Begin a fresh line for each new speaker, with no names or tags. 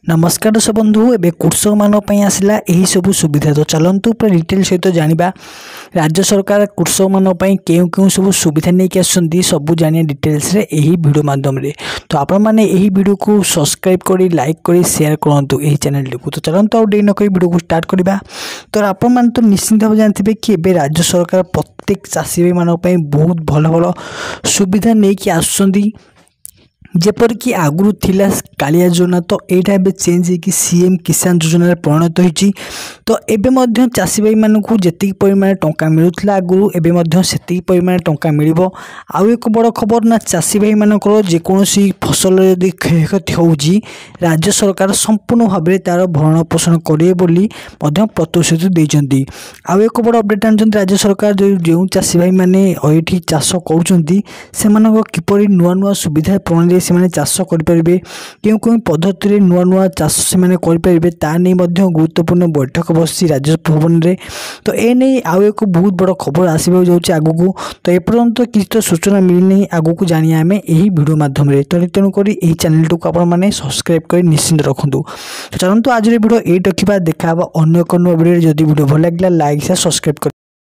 नमस्कार दर्शक बंधु एवं कृषक मान आसला यही सब सुविधा तो चलतु पूरा डिटेल सहित जाना राज्य सरकार कृषक मान क्यों क्यों सब सुविधा नहीं आसुँच सब जाना डिटेल्स यही वीडियो माध्यम तो आपण मैंने यही वीडियो को सब्सक्राइब कर लाइक कर शेयर करूँ यही चैनल को तो चलते आउ डेरी नक वीडियो को स्टार्ट करवा तो आपण मैंने तो निश्चिंत भाव जानते कि एवं राज्य सरकार प्रत्येक चाषी भाई मान बहुत भल भल सुविधा नहीं आसुँच जेपरिक आगुरी थिला कालिया योजना तो यहाँ ए चेंज हो सीएम किसान योजना परिणत होती तो एवं चाषी भाई मानक जी परिमाण टंका मिलूला आगुरी एवं से परिमाण टंका मिल आउ एक बड़ खबर ना चाषी भाई मानक जेकोसी फसल यदि क्षयक्षति होगी राज्य सरकार संपूर्ण भाव में तार भरण पोषण करेंगे प्रतिश्रुति देते आउ एक बड़ अपडेट आनी राज्य सरकार जो चाषी भाई मैंने ये चाष कर किपरि नुआ नुआ सुविधा प्रणाली से चाष करेंगे क्यों क्यों पद्धति नुआ नुआ चाष से करेंगे ताकि गुरुत्वपूर्ण बैठक बस राज्य भवन में तो ये नहीं आउ एक बहुत बड़ खबर आसवाक जाऊँगी आगू तो एपर्यंत किसी तो सूचना मिलनी आगू जानिए आम यही वीडियो माध्यम तेणुक यही चैनल को आपने सब्सक्राइब कर निश्चिंत रखुद तो चलते आज वीडियो ये रखा देखा अन्य वीडियो जदि वीडियो भल लगे लाइक से सब्सक्राइब कर।